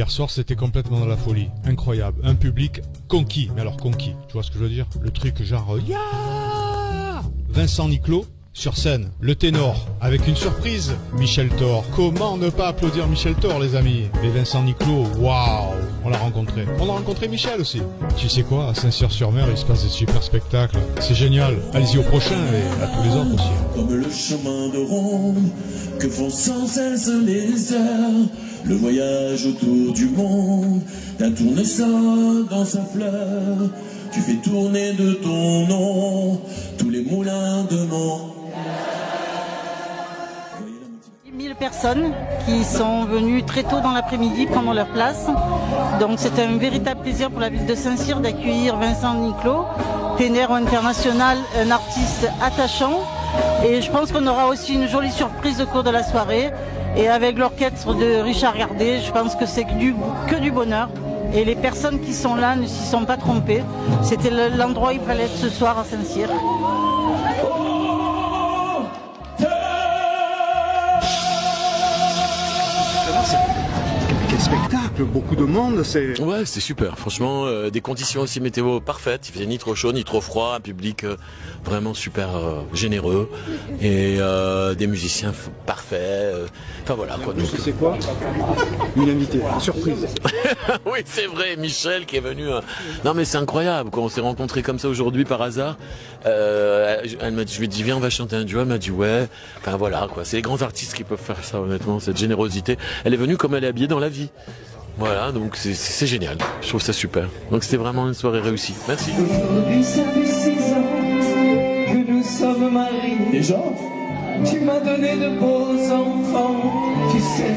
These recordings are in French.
Hier soir, c'était complètement dans la folie. Incroyable. Un public conquis. Mais alors conquis. Tu vois ce que je veux dire? Le truc genre... Ya Vincent Niclot sur scène. Le ténor. Avec une surprise. Michel Thor. Comment ne pas applaudir Michel Thor, les amis? Mais Vincent Niclot, waouh! On l'a rencontré. On a rencontré Michel aussi. Tu sais quoi? À Saint-Cyr-sur-Mer, il se passe des super spectacles. C'est génial. Allez-y au prochain et à tous les autres aussi. Comme le chemin de ronde que font sans cesse les heures, le voyage autour du monde, d'un tournesol dans sa fleur, tu fais tourner de ton nom tous les moulins de mon... 1000 personnes qui sont venues très tôt dans l'après-midi prendre leur place. Donc c'est un véritable plaisir pour la ville de Saint-Cyr d'accueillir Vincent Niclot, ténor international, un artiste attachant. Et je pense qu'on aura aussi une jolie surprise au cours de la soirée. Et avec l'orchestre de Richard Gardet, je pense que c'est que du bonheur. Et les personnes qui sont là ne s'y sont pas trompées. C'était l'endroit où il fallait être ce soir à Saint-Cyr. Quel spectacle, beaucoup de monde, c'est... Ouais, c'était super, franchement, des conditions aussi météo parfaites, il faisait ni trop chaud ni trop froid, un public vraiment super généreux, et des musiciens parfaits, enfin voilà quoi. Donc c'est quoi? Une invitée, une surprise. Oui, c'est vrai, Michel qui est venu... Non mais c'est incroyable, quoi. On s'est rencontrés comme ça aujourd'hui par hasard, elle m'a dit, je lui ai dit viens on va chanter un duo, elle m'a dit ouais, enfin voilà quoi, c'est les grands artistes qui peuvent faire ça honnêtement, cette générosité, elle est venue comme elle est habillée dans la vie. Voilà, donc c'est génial, je trouve ça super. Donc c'était vraiment une soirée réussie. Merci. Aujourd'hui ça fait 6 ans que nous sommes mariés. Déjà? Tu m'as donné de beaux enfants, tu sais.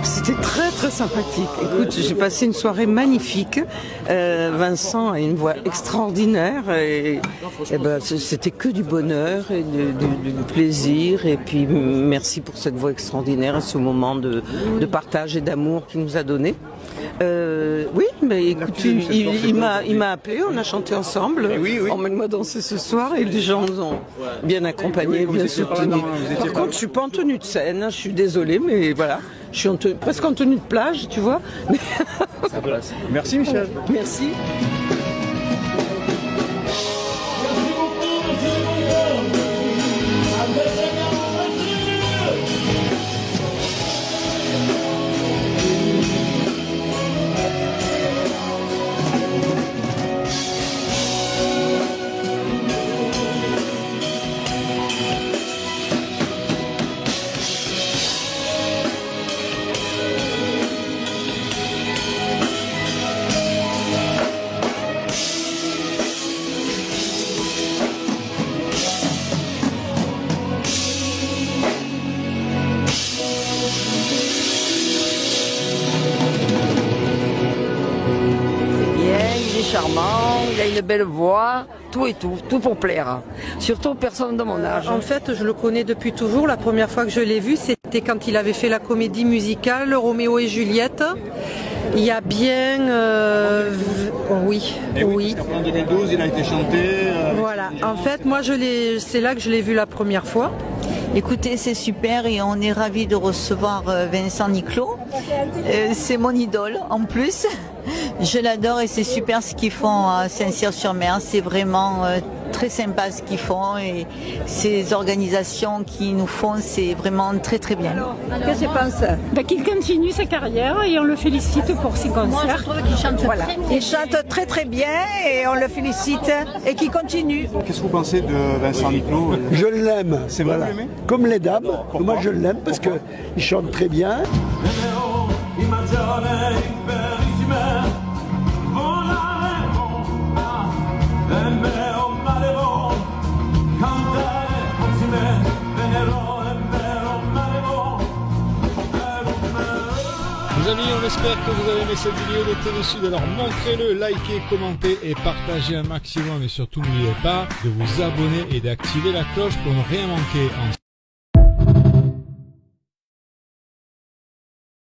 C'était très sympathique. Écoute, j'ai passé une soirée magnifique. Vincent a une voix extraordinaire et ben, c'était que du bonheur et du plaisir. Et puis merci pour cette voix extraordinaire et ce moment de partage et d'amour qu'il nous a donné. Oui, mais écoute, il m'a appelé, on a chanté ensemble. Emmène-moi danser ce soir et les gens nous ont bien accompagnés, bien soutenus. Par contre, je suis pas en tenue de scène, je suis désolée, mais voilà. Je suis presque en tenue de plage, tu vois. Merci Michel. Merci. Charmant, il a une belle voix, tout pour plaire. Surtout aux personnes de mon âge. En fait, je le connais depuis toujours. La première fois que je l'ai vu, c'était quand il avait fait la comédie musicale Roméo et Juliette. Il y a bien... oui. En 2012, il a été chanté... Voilà. En fait, moi, c'est là que je l'ai vu la première fois. Écoutez, c'est super et on est ravis de recevoir Vincent Niclot. C'est mon idole en plus. Je l'adore et c'est super ce qu'ils font à Saint-Cyr-sur-Mer. C'est vraiment très sympa ce qu'ils font et ces organisations qu'ils nous font, c'est vraiment très bien. Qu'est-ce que tu penses? Qu'il continue sa carrière et on le félicite pour ses concerts. Moi, je trouve qu'il chante très bien. Il chante très bien et on le félicite et qu'il continue. Qu'est-ce que vous pensez de Vincent Niclot? Je l'aime, c'est vrai, vous l'aimez? Comme les dames, moi je l'aime parce qu'il chante très bien. Les amis, on espère que vous avez aimé cette vidéo de Tennessee. Alors montrez-le, likez, commentez et partagez un maximum. Et surtout n'oubliez pas de vous abonner et d'activer la cloche pour ne rien manquer.